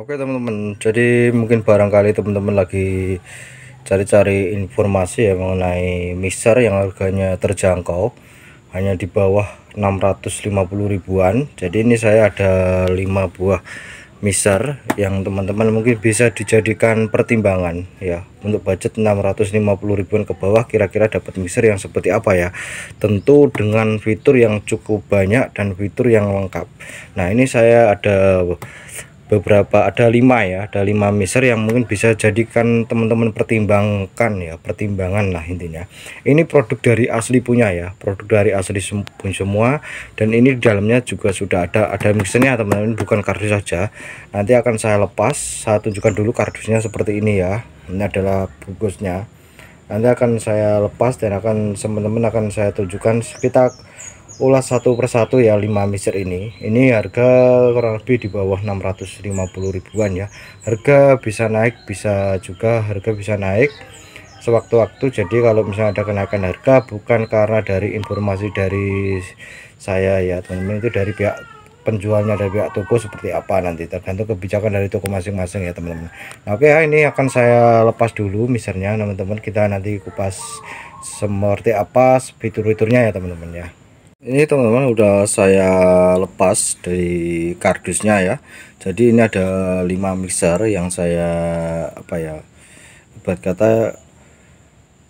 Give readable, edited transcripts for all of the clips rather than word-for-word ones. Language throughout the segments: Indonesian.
Oke teman-teman, jadi mungkin barangkali teman-teman lagi cari-cari informasi ya mengenai mixer yang harganya terjangkau, hanya di bawah 650 ribuan. Jadi ini saya ada 5 buah mixer yang teman-teman mungkin bisa dijadikan pertimbangan ya. Untuk budget 650 ribuan ke bawah, kira-kira dapat mixer yang seperti apa ya. Tentu dengan fitur yang cukup banyak dan fitur yang lengkap. Nah ini saya ada ada 5 mixer yang mungkin bisa jadikan teman-teman pertimbangkan ya, pertimbangan lah intinya. Ini produk dari asli punya ya, produk dari asli semua, dan ini di dalamnya juga sudah ada mixernya teman-teman, bukan kardus saja. Nanti akan saya lepas, saya tunjukkan dulu kardusnya seperti ini ya. Ini adalah bungkusnya, nanti akan saya lepas dan teman-teman akan saya tunjukkan. Kita ulas satu persatu ya. 5 mixer ini harga kurang lebih di bawah 650 ribuan ya. Harga bisa naik, bisa juga harga bisa naik sewaktu-waktu. Jadi kalau misalnya ada kenaikan harga bukan karena dari informasi dari saya ya teman-teman, itu dari pihak penjualnya, dari pihak toko seperti apa, nanti tergantung kebijakan dari toko masing-masing ya teman-teman. Nah, oke ya, ini akan saya lepas dulu mixernya teman-teman, kita nanti kupas seperti apa fitur-fiturnya ya teman-teman ya. Ini teman-teman udah saya lepas dari kardusnya ya. Jadi ini ada 5 mixer yang saya ibarat kata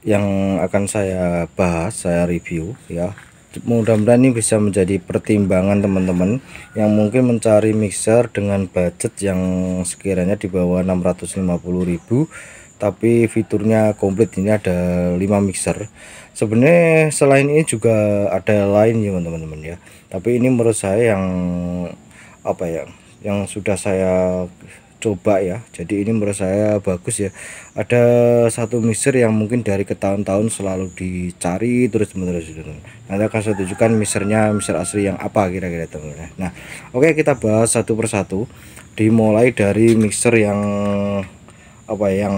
yang akan saya bahas, saya review ya. Mudah-mudahan ini bisa menjadi pertimbangan teman-teman yang mungkin mencari mixer dengan budget yang sekiranya di bawah 650.000 tapi fiturnya komplit. Ini ada 5 mixer. Sebenarnya selain ini juga ada lain ya teman-teman ya, tapi ini menurut saya yang sudah saya coba ya. Jadi ini menurut saya bagus ya. Ada satu mixer yang mungkin dari ke tahun-tahun selalu dicari terus menerus. Nanti akan saya tunjukkan mixernya, mixer asli yang apa kira-kira teman-teman. Nah oke, kita bahas satu persatu, dimulai dari mixer yang yang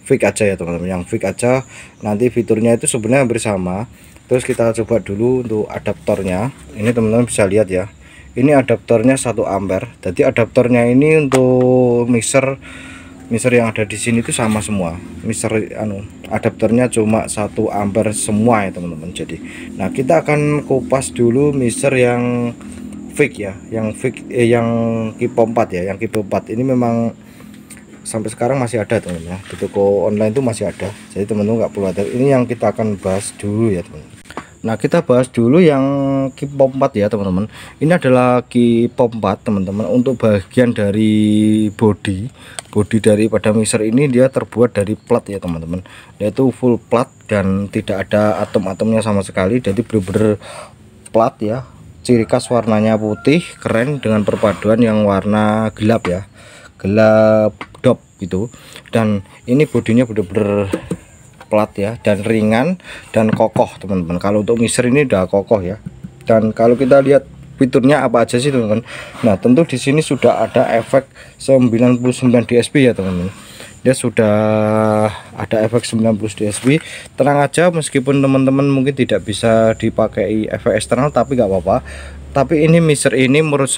fix aja ya teman-teman. Yang fix aja, nanti fiturnya itu sebenarnya hampir sama. Terus kita coba dulu untuk adaptornya. Ini teman-teman bisa lihat ya, ini adaptornya 1 ampere. Jadi adaptornya ini untuk mixer yang ada di sini itu sama semua. Mixer adaptornya cuma 1 ampere semua ya teman-teman. Jadi nah, kita akan kupas dulu mixer yang fix ya, yang Kipo 4 ya. Yang Kipo 4 ini memang sampai sekarang masih ada teman-teman ya, di toko online itu masih ada. Jadi teman-teman nggak perlu ada. Ini yang kita akan bahas dulu ya teman-teman. Nah kita bahas dulu yang Kipo 4 ya teman-teman. Ini adalah Kipo 4 teman-teman. Untuk bagian dari body daripada mixer ini, dia terbuat dari plat ya teman-teman, yaitu full plat dan tidak ada atom-atomnya sama sekali. Jadi bener-bener plat ya. Ciri khas warnanya putih, keren dengan perpaduan yang warna gelap ya, gelap dop gitu. Dan ini bodinya bener-bener plat ya, dan ringan dan kokoh teman-teman. Kalau untuk mixer ini udah kokoh ya. Dan kalau kita lihat fiturnya apa aja sih teman-teman. Nah tentu di sini sudah ada efek 99 dSP ya teman-teman. Dia sudah ada efek 90 dSP. Tenang aja, meskipun teman-teman mungkin tidak bisa dipakai efek eksternal, tapi nggak apa-apa. Tapi ini mixer ini menurut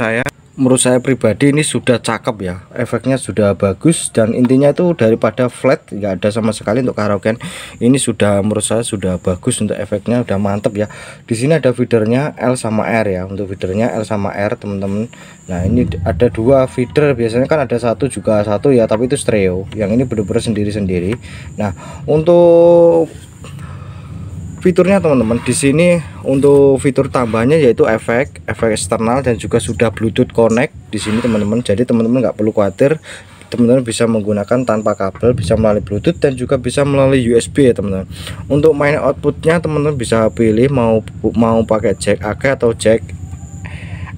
saya pribadi ini sudah cakep ya, efeknya sudah bagus. Dan intinya itu daripada flat nggak ada sama sekali untuk karaokean, ini sudah menurut saya sudah bagus. Untuk efeknya udah mantep ya. Di sini ada feedernya L sama R ya, untuk feedernya L sama R teman-teman. Nah ini ada 2 feeder, biasanya kan ada satu juga satu ya, tapi itu stereo. Yang ini bener-bener sendiri-sendiri. Nah untuk fiturnya teman-teman, di sini untuk fitur tambahnya yaitu efek eksternal dan juga sudah Bluetooth connect di sini teman-teman. Jadi teman-teman nggak perlu khawatir, teman-teman bisa menggunakan tanpa kabel, bisa melalui Bluetooth dan juga bisa melalui USB ya teman-teman. Untuk main outputnya teman-teman bisa pilih mau pakai jack AC atau jack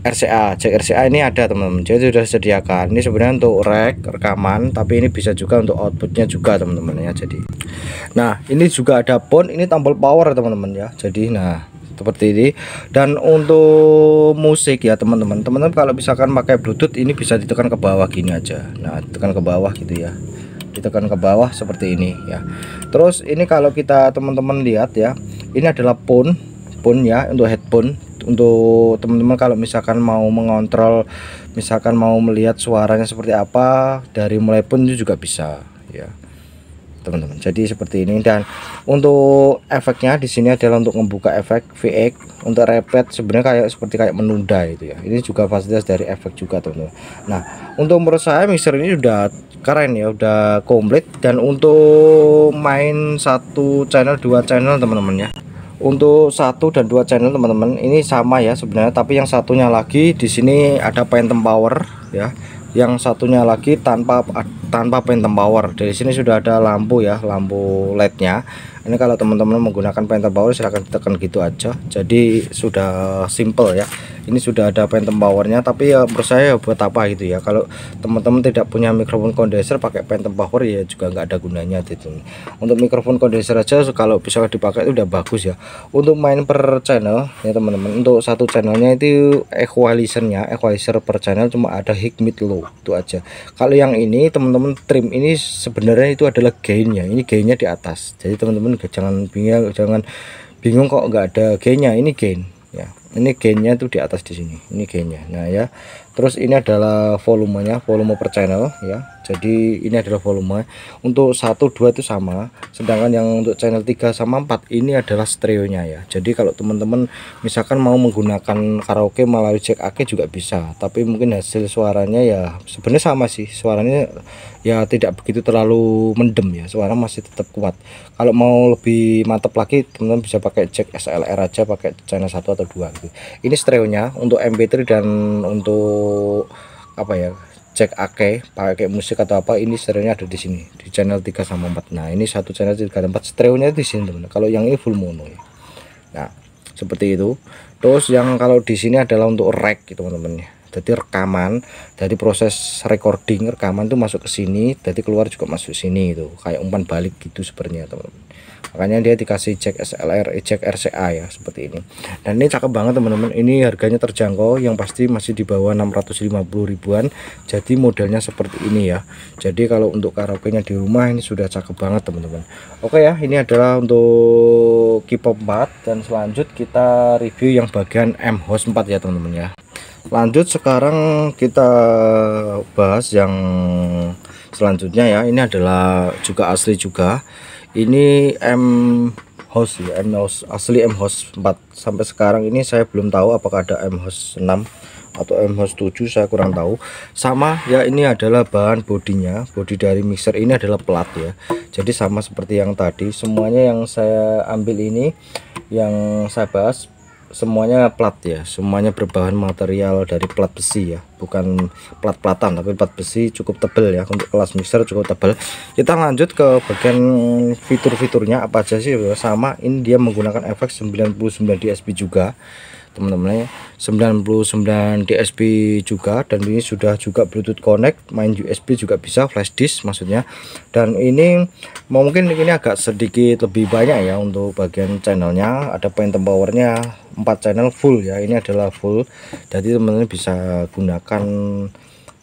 RCA. Jack RCA ini ada teman-teman, jadi sudah disediakan. Ini sebenarnya untuk rekaman, tapi ini bisa juga untuk outputnya juga teman-teman ya. Jadi nah ini juga ada pon, ini tombol power teman-teman ya. Jadi nah seperti ini. Dan untuk musik ya teman-teman, kalau misalkan pakai Bluetooth ini bisa ditekan ke bawah gini aja. Nah tekan ke bawah gitu ya, ditekan ke bawah seperti ini ya. Terus ini kalau kita teman-teman lihat ya, ini adalah pon ya, untuk headphone untuk teman-teman kalau misalkan mau mengontrol, misalkan mau melihat suaranya seperti apa dari mulai pun itu juga bisa ya teman-teman. Jadi seperti ini. Dan untuk efeknya di sini adalah untuk membuka efek VX, untuk repeat sebenarnya kayak menunda itu ya. Ini juga fasilitas dari efek juga teman-teman. Nah untuk menurut saya mixer ini udah keren ya, udah komplit. Dan untuk main satu channel, dua channel teman-teman ya, untuk satu dan dua channel teman-teman ini sama ya sebenarnya, tapi yang satunya lagi di sini ada phantom power ya, yang satunya lagi tanpa phantom power. Dari sini sudah ada lampu ya, lampu LED-nya. Ini kalau teman-teman menggunakan phantom power silahkan ditekan gitu aja, jadi sudah simple ya. Ini sudah ada phantom powernya, tapi ya menurut saya buat apa gitu ya, kalau teman-teman tidak punya mikrofon kondenser pakai phantom power ya juga nggak ada gunanya gitu. Untuk mikrofon kondenser aja kalau bisa dipakai itu udah bagus ya. Untuk main per channel ya teman-teman, untuk satu channelnya itu equalizer per channel cuma ada high mid low itu aja. Kalau yang ini teman-teman trim ini sebenarnya itu adalah gainnya, ini gainnya di atas, jadi teman-teman jangan bingung kok nggak ada gainnya. Ini gain ya, ini gainnya tuh di atas di sini, ini gainnya. Nah ya, terus ini adalah volumenya, volume per channel ya. Jadi ini adalah volume untuk 1 2 itu sama, sedangkan yang untuk channel 3 sama 4 ini adalah stereonya ya. Jadi kalau teman-teman misalkan mau menggunakan karaoke melalui jack AC juga bisa, tapi mungkin hasil suaranya ya sebenarnya sama sih, suaranya ya tidak begitu terlalu mendem ya, suara masih tetap kuat. Kalau mau lebih mantap lagi teman-teman bisa pakai jack SLR aja, pakai channel 1 atau 2 gitu. Ini stereonya untuk MP3 dan untuk apa ya, cek AC pakai musik atau apa, ini stereonya ada di sini di channel 3 sama 4. Nah ini satu channel 3 dan 4 stereonya di sini teman-teman. Kalau yang ini full mono ya. Nah seperti itu. Terus yang kalau di sini adalah untuk rec gitu teman-teman ya, jadi rekaman dari proses recording, rekaman tuh masuk ke sini, jadi keluar juga masuk sini itu kayak umpan balik gitu sebenarnya teman-teman. Makanya dia dikasih jack SLR, jack RCA ya seperti ini. Dan ini cakep banget teman-teman, ini harganya terjangkau, yang pasti masih di bawah 650 ribuan. Jadi modelnya seperti ini ya. Jadi kalau untuk karaoke nya di rumah ini sudah cakep banget teman-teman. Oke ya, ini adalah untuk Keypop 4, dan selanjut kita review yang bagian M host 4 ya teman-teman ya. Lanjut sekarang kita bahas yang selanjutnya ya. Ini adalah juga asli juga. Ini M host ya, M host asli, M host 4. Sampai sekarang ini saya belum tahu apakah ada M host 6 atau M host 7, saya kurang tahu. Sama ya, ini adalah bahan bodinya, bodi dari mixer ini adalah plat ya. Jadi sama seperti yang tadi, semuanya yang saya ambil ini, yang saya bahas semuanya plat ya, semuanya berbahan material dari plat besi ya, bukan plat-platan tapi plat besi, cukup tebal ya, untuk kelas mixer cukup tebal. Kita lanjut ke bagian fitur-fiturnya apa aja sih. Sama, ini dia menggunakan efek 99 dB juga teman-teman ya, 99 dB juga, dan ini sudah juga Bluetooth connect, main USB juga bisa, flash disk maksudnya. Dan ini mungkin ini agak sedikit lebih banyak ya untuk bagian channelnya, ada phantom powernya 4 channel full ya, ini adalah full, jadi teman-teman bisa gunakan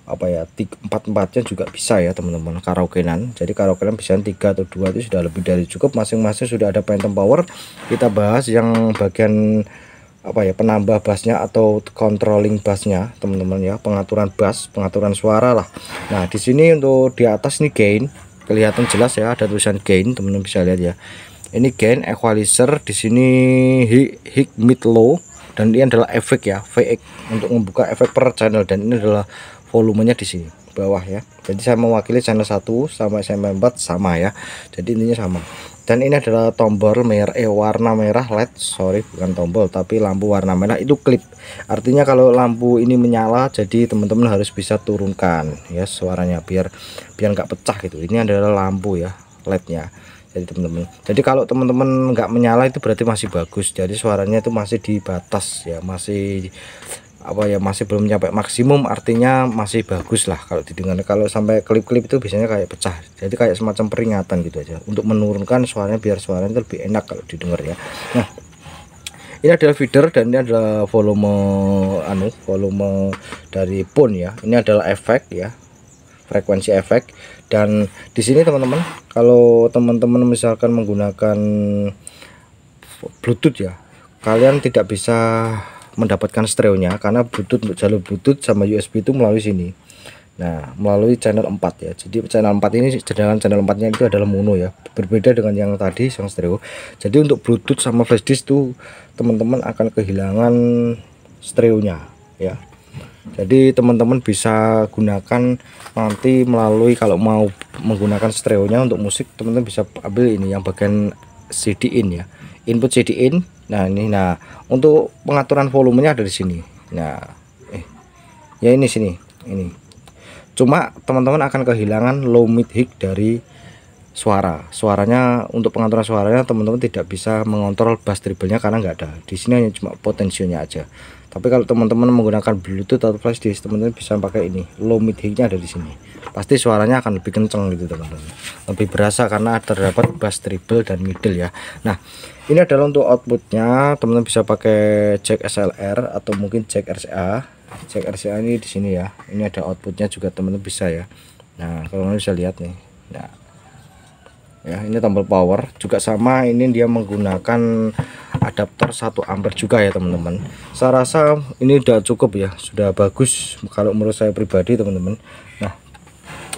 apa ya, 4-4-nya juga bisa ya teman-teman, karaokean. Jadi karaokean bisa 3 atau 2 itu sudah lebih dari cukup, masing-masing sudah ada phantom power. Kita bahas yang bagian apa ya, penambah bassnya atau controlling bassnya teman-teman ya, pengaturan bass, pengaturan suara lah. Nah di sini untuk di atas nih gain, kelihatan jelas ya, ada tulisan gain, teman-teman bisa lihat ya. Ini gain, equalizer di sini, high mid low, dan ini adalah efek ya, VX untuk membuka efek per channel, dan ini adalah volumenya di sini bawah ya. Jadi saya mewakili channel 1 sama channel 4 sama ya, jadi intinya sama. Dan ini adalah tombol merah, warna merah LED, sorry bukan tombol tapi lampu warna merah itu klip. Artinya kalau lampu ini menyala, jadi teman-teman harus bisa turunkan ya suaranya biar nggak pecah gitu. Ini adalah lampu ya, LED-nya. Jadi teman-teman, jadi kalau teman-teman nggak menyala itu berarti masih bagus, jadi suaranya itu masih di batas ya, masih apa ya, masih belum nyampe maksimum, artinya masih bagus lah kalau didengar. Kalau sampai klip-klip itu biasanya kayak pecah, jadi kayak semacam peringatan gitu aja untuk menurunkan suaranya biar suaranya lebih enak kalau didengar ya. Nah ini adalah feeder, dan ini adalah volume dari pun ya. Ini adalah efek ya, frekuensi efek. Dan di sini teman-teman, kalau teman-teman misalkan menggunakan Bluetooth ya, kalian tidak bisa mendapatkan stereonya, karena Bluetooth untuk jalur Bluetooth sama USB itu melalui sini. Nah, melalui channel 4 ya. Jadi channel 4 ini, sedangkan channel 4-nya itu adalah mono ya. Berbeda dengan yang tadi yang stereo. Jadi untuk Bluetooth sama flash disk tuh teman-teman akan kehilangan stereonya ya. Jadi teman-teman bisa gunakan nanti melalui, kalau mau menggunakan stereonya untuk musik, teman-teman bisa ambil ini yang bagian CD in ya. Input CD in. Nah, ini untuk pengaturan volumenya ada di sini. Nah, ya ini sini. Ini. Cuma teman-teman akan kehilangan low mid high dari suaranya. Untuk pengaturan suaranya teman-teman tidak bisa mengontrol bass treble-nya karena nggak ada. Di sini hanya cuma potensionya aja. Tapi kalau teman-teman menggunakan Bluetooth atau flash disk, teman-teman bisa pakai ini. Low mid high-nya ada di sini. Pasti suaranya akan lebih kenceng gitu teman-teman. Lebih berasa karena terdapat bass treble dan middle ya. Nah, ini adalah untuk outputnya. Teman-teman bisa pakai jack SLR atau mungkin jack RCA. Jack RCA ini di sini ya. Ini ada outputnya juga teman-teman bisa ya. Nah, kalau kalian bisa lihat nih. Nah, ya ini tombol power juga sama. Ini dia menggunakan adaptor 1 ampere juga ya teman-teman. Saya rasa ini udah cukup ya, sudah bagus kalau menurut saya pribadi teman-teman. Nah,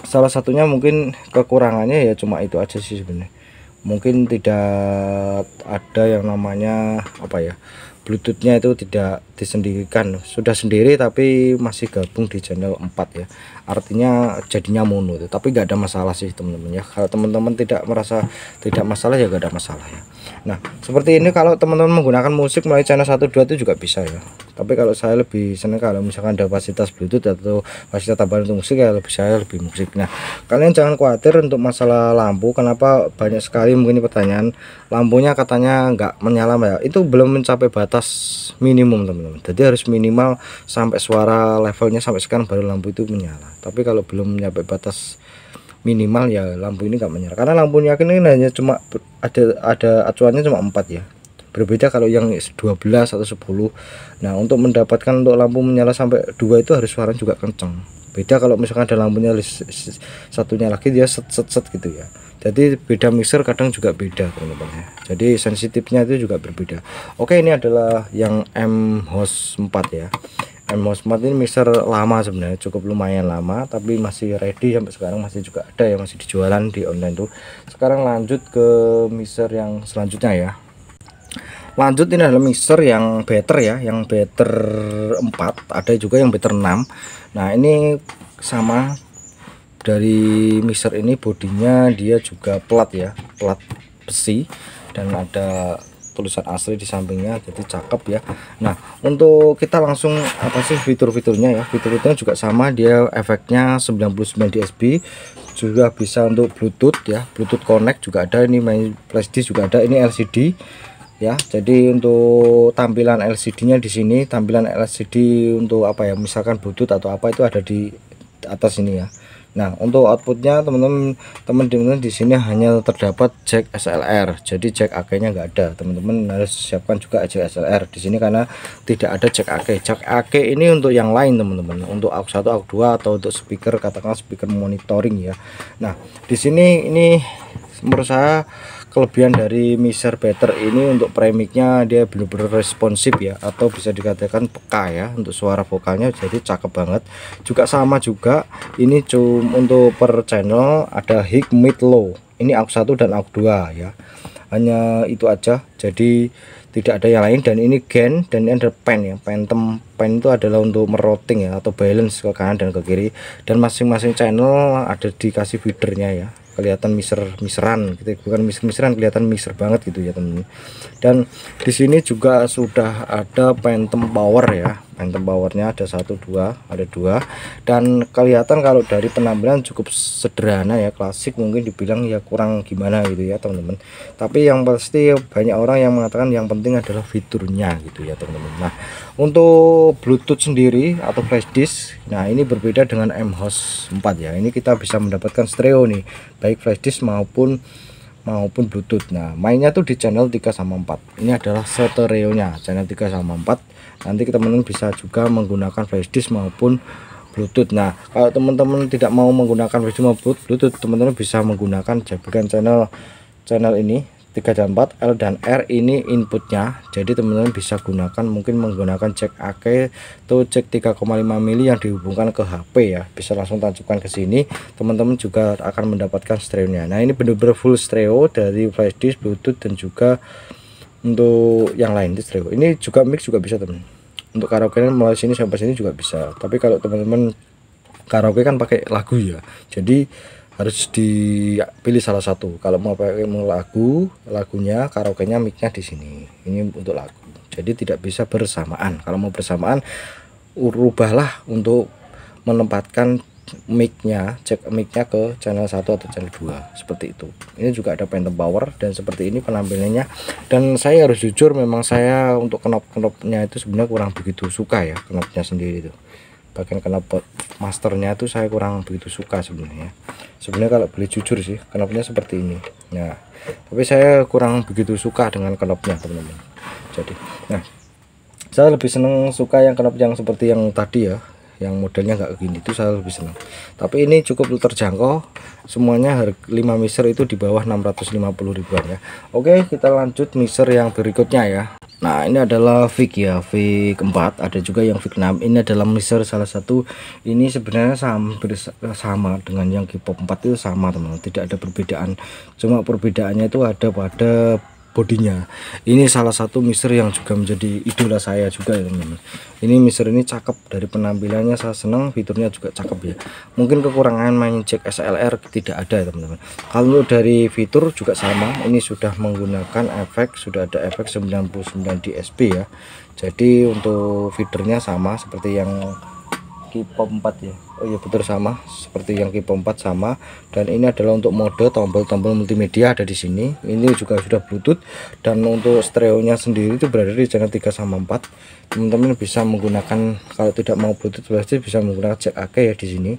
salah satunya mungkin kekurangannya ya cuma itu aja sih sebenarnya. Mungkin tidak ada yang namanya apa ya, Bluetoothnya itu tidak disendirikan, sudah sendiri tapi masih gabung di channel 4 ya, artinya jadinya mono itu. Tapi nggak ada masalah sih teman-teman ya. Kalau teman-teman tidak merasa tidak masalah ya nggak ada masalah ya. Nah, seperti ini kalau teman-teman menggunakan musik melalui channel 1, 2 itu juga bisa ya. Tapi kalau saya lebih senang kalau misalkan ada fasilitas Bluetooth atau fasilitas tambahan untuk musik ya, saya lebih musik. Nah, kalian jangan khawatir untuk masalah lampu. Kenapa banyak sekali mungkin pertanyaan, lampunya katanya nggak menyala ya. Itu belum mencapai batas minimum teman-teman. Jadi harus minimal sampai suara levelnya sampai sekarang baru lampu itu menyala. Tapi kalau belum nyampe batas minimal ya lampu ini nggak menyala, karena lampunya ini hanya cuma ada acuannya cuma 4 ya. Berbeda kalau yang 12 atau 10. Nah, untuk mendapatkan untuk lampu menyala sampai 2 itu harus suaranya juga kenceng. Beda kalau misalkan ada lampunya satunya lagi dia set gitu ya. Jadi beda mixer kadang juga beda teman-teman ya. Jadi sensitifnya itu juga berbeda. Oke, ini adalah yang M-Host 4 ya. M-Host 4 ini mixer lama sebenarnya, cukup lumayan lama, tapi masih ready sampai sekarang, masih juga ada yang masih dijualan di online tuh. Sekarang lanjut ke mixer yang selanjutnya ya. Lanjut, ini adalah mixer yang better ya, yang better 4, ada juga yang better 6. Nah, ini sama dari mixer ini, bodinya dia juga plat ya, plat besi, dan ada tulisan asli di sampingnya, jadi cakep ya. Nah, untuk kita langsung apa sih fitur-fiturnya ya. Fitur-fiturnya juga sama, dia efeknya 99 dB, juga bisa untuk Bluetooth ya, Bluetooth connect juga ada, ini main flash disk juga ada, ini LCD ya. Jadi untuk tampilan LCD-nya di sini, tampilan LCD untuk apa ya, misalkan Bluetooth atau apa itu ada di atas ini ya. Nah, untuk outputnya teman-teman di sini hanya terdapat jack SLR, jadi jack AC-nya nggak ada. Teman-teman harus siapkan juga jack SLR di sini karena tidak ada jack AC. Jack AC ini untuk yang lain teman-teman, untuk aux 1, aux 2 atau untuk speaker, katakanlah speaker monitoring ya. Nah, di sini ini menurut saya kelebihan dari mixer better ini, untuk premixnya dia benar-benar responsif ya, atau bisa dikatakan peka ya untuk suara vokalnya, jadi cakep banget. Juga sama juga ini untuk per channel ada high, mid, low, ini aux 1 dan aux 2 ya, hanya itu aja, jadi tidak ada yang lain. Dan ini gain, dan ini ada pen ya, pen itu adalah untuk merouting ya, atau balance ke kanan dan ke kiri, dan masing-masing channel ada dikasih feedernya ya, kelihatan mixeran gitu, bukan mixeran, kelihatan mixer banget gitu ya teman-teman. Dan di sini juga sudah ada phantom power ya, phantom powernya ada 1, 2, ada 2, dan kelihatan kalau dari penampilan cukup sederhana ya, klasik, mungkin dibilang ya kurang gimana gitu ya teman-teman. Tapi yang pasti banyak orang yang mengatakan yang penting adalah fiturnya gitu ya teman-teman. Nah, untuk Bluetooth sendiri atau flash disk, nah ini berbeda dengan M-Host 4 ya. Ini kita bisa mendapatkan stereo nih, baik flash disk maupun Bluetooth. Nah, mainnya tuh di channel 3 sama 4. Ini adalah stereonya, channel 3 sama 4. Nanti teman-teman bisa juga menggunakan flash disk maupun Bluetooth. Nah, kalau teman-teman tidak mau menggunakan flash disk maupun Bluetooth, teman-teman bisa menggunakan jaringan channel ini, 3 dan 4, L dan R ini inputnya. Jadi teman-teman bisa gunakan, mungkin menggunakan jack AC atau jack 3,5 mili yang dihubungkan ke HP ya, bisa langsung tancapkan ke sini. Teman-teman juga akan mendapatkan stereonya. Nah ini benar-benar full stereo dari flash disk, bluetooth, dan juga untuk yang lain di stereo. Ini juga mix juga bisa teman, untuk karaoke mulai sini sampai sini juga bisa. Tapi kalau teman-teman karaoke kan pakai lagu ya, jadi harus dipilih salah satu. Kalau mau pakai lagunya, karaoke-nya, mic-nya di sini. Ini untuk lagu. Jadi tidak bisa bersamaan. Kalau mau bersamaan, rubahlah untuk menempatkan mic-nya, cek mic-nya ke channel 1 atau channel 2 seperti itu. Ini juga ada phantom power dan seperti ini penampilannya. Dan saya harus jujur, memang saya untuk knop-knopnya itu sebenarnya kurang begitu suka ya, knopnya sendiri itu. Bagian knop masternya itu saya kurang begitu suka sebenarnya. Kalau beli jujur sih, knopnya seperti ini. Nah, tapi saya kurang begitu suka dengan knopnya teman-teman. Jadi, nah, saya lebih seneng suka yang knop yang seperti yang tadi ya, yang modelnya nggak gini, itu saya lebih senang. Tapi ini cukup terjangkau, semuanya harga 5 mixer itu di bawah 650 ribuan ya. Oke, kita lanjut mixer yang berikutnya ya. Nah ini adalah VIC ya, VIC 4, ada juga yang VIC 6. Ini adalah mixer salah satu, ini sebenarnya sama dengan yang K-pop 4 itu sama teman-teman, tidak ada perbedaan, cuma perbedaannya itu ada pada bodinya. Ini salah satu mixer yang juga menjadi idola saya juga ya teman-teman. Ini mixer ini cakep, dari penampilannya saya senang, fiturnya juga cakep ya. Mungkin kekurangan main jack SLR tidak ada ya teman-teman. Kalau dari fitur juga sama, ini sudah menggunakan efek, sudah ada efek 99 DSP ya. Jadi untuk fiturnya sama seperti yang K-pop 4 ya. Oh iya betul, sama seperti yang K-pop 4 sama. Dan ini adalah untuk mode tombol-tombol multimedia ada di sini. Ini juga sudah Bluetooth, dan untuk stereonya sendiri itu berada di channel 3 sama 4. Teman-teman bisa menggunakan, kalau tidak mau Bluetooth berarti bisa menggunakan jack AC ya di sini.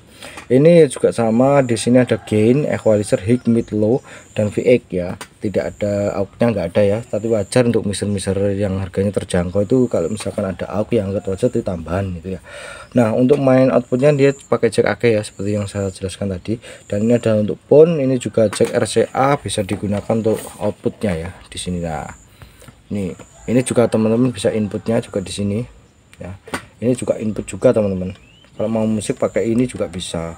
Ini juga sama, di sini ada gain, equalizer, high, mid, low, dan VX ya. Tidak ada AUX-nya, nggak ada ya, tapi wajar untuk mixer-mixer yang harganya terjangkau itu kalau misalkan ada AUX yang anggap wajar itu tambahan gitu ya. Nah untuk main outputnya dia pakai jack AC ya, seperti yang saya jelaskan tadi. Dan ini ada untuk pon, ini juga jack RCA, bisa digunakan untuk outputnya ya di sini. Nah ini juga teman-teman bisa inputnya juga di sini ya. Ini juga input juga teman-teman, kalau mau musik pakai ini juga bisa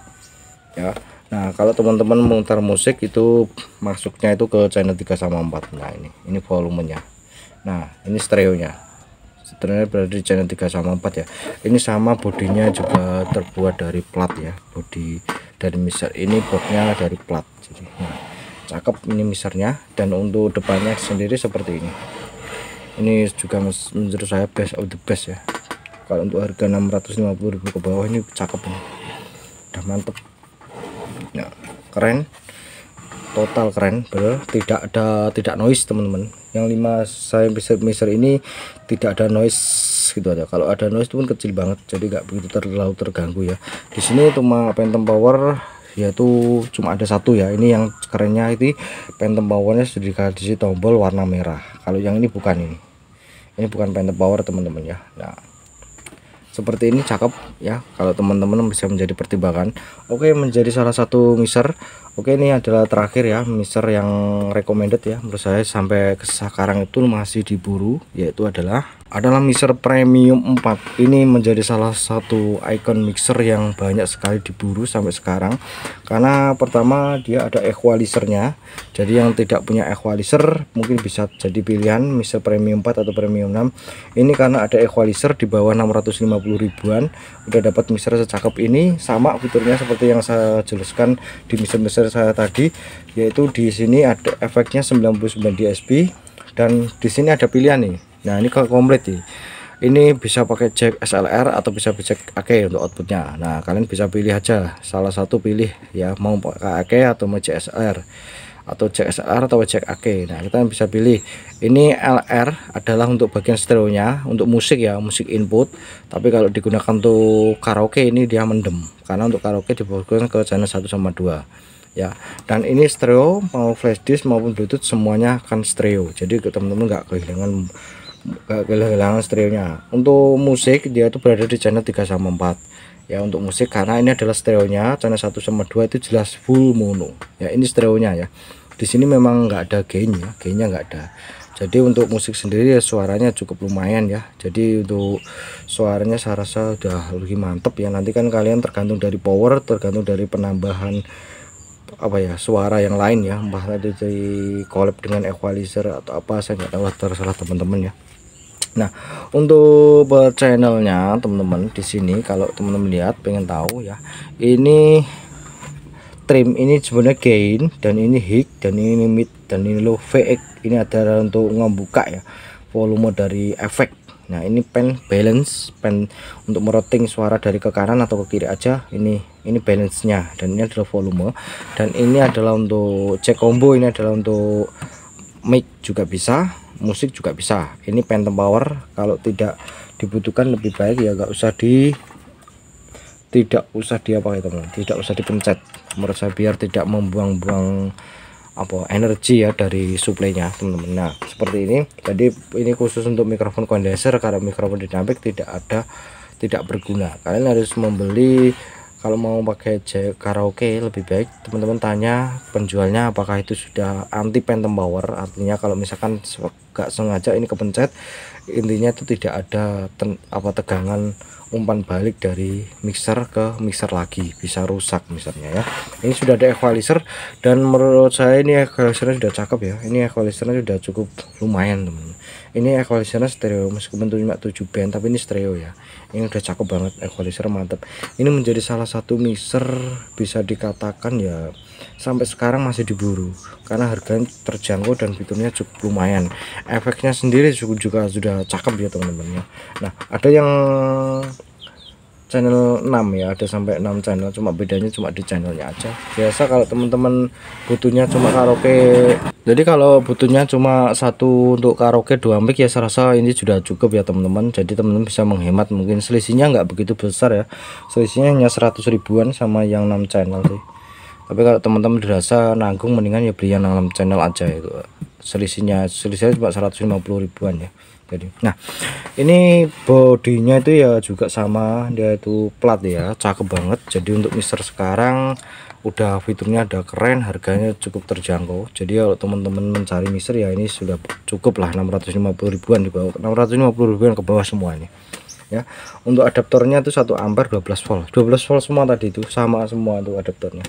ya. Nah kalau teman-teman memutar musik itu masuknya itu ke channel 3 sama 4. Nah ini volumenya. Nah ini stereonya berada di channel 3 sama 4 ya. Ini sama, bodinya juga terbuat dari plat ya, bodi dari mixer ini, boardnya dari plat. Jadi nah, cakep ini mixernya. Dan untuk depannya sendiri seperti ini juga menurut saya best of the best ya. Kalau untuk harga 650.000 ke bawah ini cakep ini, udah mantep ya, keren, total keren, bener. Tidak noise teman-teman. Yang 5 saya mixer ini tidak ada noise gitu aja. Kalau ada noise itu pun kecil banget, jadi nggak begitu terlalu terganggu ya. Di sini cuma phantom power yaitu cuma ada satu ya. Ini yang kerennya, itu phantom powernya sudah dikasih tombol warna merah. Kalau yang ini bukan, ini bukan phantom power teman-teman ya. Nah seperti ini cakep ya, kalau teman-teman bisa menjadi pertimbangan. Oke, menjadi salah satu mixer. Oke, ini adalah terakhir ya mixer yang recommended ya menurut saya sampai sekarang itu masih diburu, yaitu adalah mixer premium 4. Ini menjadi salah satu icon mixer yang banyak sekali diburu sampai sekarang, karena pertama dia ada equalizernya. Jadi yang tidak punya equalizer mungkin bisa jadi pilihan mixer premium 4 atau premium 6. Ini karena ada equalizer di bawah 650 ribuan udah dapat mixer secakep ini. Sama fiturnya seperti yang saya jelaskan di mixer saya tadi, yaitu di sini ada efeknya 99 DSP, dan di sini ada pilihan nih. Nah ini kalau komplit nih, ini bisa pakai jack SLR atau bisa jack AC untuk outputnya. Nah kalian bisa pilih aja salah satu, pilih ya, mau pakai AC atau mau jack SLR, atau jack SLR atau jack AC. Nah kita bisa pilih. Ini LR adalah untuk bagian stereonya, untuk musik ya, musik input. Tapi kalau digunakan untuk karaoke ini dia mendem, karena untuk karaoke difokuskan ke channel 1 sama 2 ya. Dan ini stereo, mau flash disk maupun bluetooth semuanya akan stereo, jadi teman-teman nggak kehilangan stereonya. Untuk musik dia itu berada di channel 3 sama 4 ya, untuk musik, karena ini adalah stereonya channel 1 sama 2 itu jelas full mono ya. Ini stereonya ya, Di sini memang nggak ada gain ya, gainnya nggak ada. Jadi untuk musik sendiri ya suaranya cukup lumayan ya. Jadi untuk suaranya saya rasa udah lebih mantep ya. Nanti kan kalian tergantung dari power, tergantung dari penambahan apa ya, suara yang lain ya, entah itu dari collab dengan equalizer atau apa, saya nggak tahu, terserah teman-teman ya. Nah, untuk channelnya teman-teman di sini, kalau teman-teman lihat pengen tahu ya, ini trim ini sebenarnya gain, dan ini high, dan ini mid, dan ini low. VX ini adalah untuk ngebuka ya volume dari efek. Nah, ini pen balance, pen untuk meroting suara dari ke kanan atau ke kiri aja. Ini balance nya, dan ini adalah volume, dan ini adalah untuk cek combo. Ini adalah untuk mic juga bisa, musik juga bisa. Ini phantom power, kalau tidak dibutuhkan lebih baik ya tidak usah apa ya teman, tidak usah dipencet menurut saya, biar tidak membuang-buang apa energi ya dari suplainya teman-teman. Nah, seperti ini. Jadi ini khusus untuk mikrofon kondenser, karena mikrofon dinamis tidak berguna. Kalian harus membeli. Kalau mau pakai karaoke, lebih baik teman-teman tanya penjualnya apakah itu sudah anti phantom power. Artinya kalau misalkan gak sengaja ini kepencet, intinya itu tidak ada tegangan umpan balik dari mixer ke mixer lagi, bisa rusak misalnya ya. Ini sudah ada equalizer, dan menurut saya ini equalizernya sudah cakep ya. Ini equalizernya sudah cukup lumayan teman. Ini equalizernya stereo, meskipun cuma 7 band tapi ini stereo ya. Ini udah cakep banget, equalizer mantap. Ini menjadi salah satu mixer bisa dikatakan ya sampai sekarang masih diburu, karena harganya terjangkau dan fiturnya cukup lumayan. Efeknya sendiri juga sudah cakep ya teman-teman ya. Nah, ada yang channel 6 ya, ada sampai 6 channel, cuma bedanya cuma di channelnya aja. Biasa kalau teman-teman butuhnya cuma karaoke, jadi kalau butuhnya cuma satu untuk karaoke 2 mic ya, saya rasa ini sudah cukup ya teman-teman. Jadi teman-teman bisa menghemat, mungkin selisihnya nggak begitu besar ya, selisihnya hanya 100 ribuan sama yang 6 channel sih. Tapi kalau teman-teman dirasa nanggung, mendingan ya beli yang 6 channel aja itu. Selisihnya cuma 150 ribuan ya. Jadi nah, ini bodinya itu ya juga sama, dia itu plat ya, cakep banget. Jadi untuk mixer sekarang udah fiturnya ada keren, harganya cukup terjangkau. Jadi kalau teman-teman mencari mixer ya ini sudah cukup lah, 650 ribuan di bawah, 650 ribuan ke bawah semuanya ya. Untuk adaptornya itu 1 ampere 12 volt semua, tadi itu sama semua tuh adaptornya.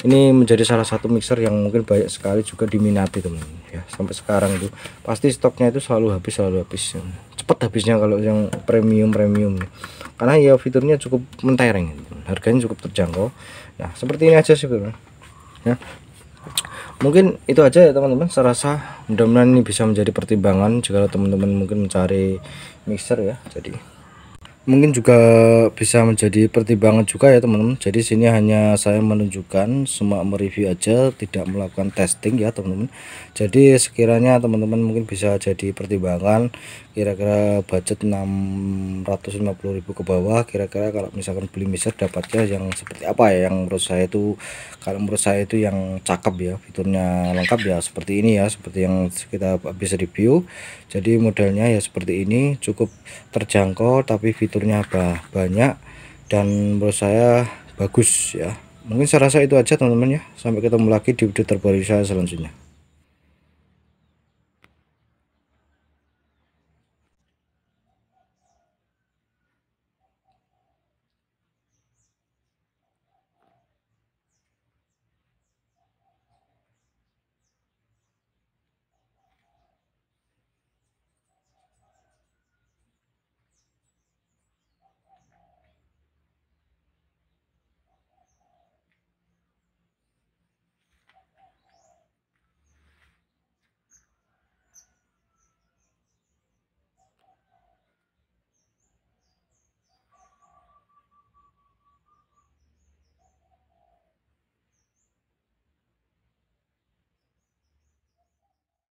Ini menjadi salah satu mixer yang mungkin banyak sekali juga diminati teman-teman ya. Sampai sekarang itu pasti stoknya itu selalu habis cepet habisnya kalau yang premium, karena ya fiturnya cukup mentereng, harganya cukup terjangkau. Nah, seperti ini aja sih bro ya. Mungkin itu aja ya teman-teman, saya rasa mudah-mudahan ini bisa menjadi pertimbangan jika teman-teman mungkin mencari mixer ya. Jadi mungkin juga bisa menjadi pertimbangan juga ya teman-teman. Jadi sini hanya saya menunjukkan, semua mereview aja, tidak melakukan testing ya teman-teman. Jadi sekiranya teman-teman mungkin bisa jadi pertimbangan, kira-kira budget 650.000 ke bawah, kira-kira kalau misalkan beli mixer dapatnya yang seperti apa ya, yang menurut saya itu, kalau menurut saya itu yang cakep ya, fiturnya lengkap ya, seperti ini ya, seperti yang kita bisa review. Jadi modelnya ya seperti ini, cukup terjangkau tapi fiturnya banyak, dan menurut saya bagus ya. Mungkin saya rasa itu aja teman-teman ya, sampai ketemu lagi di video terbaru saya selanjutnya.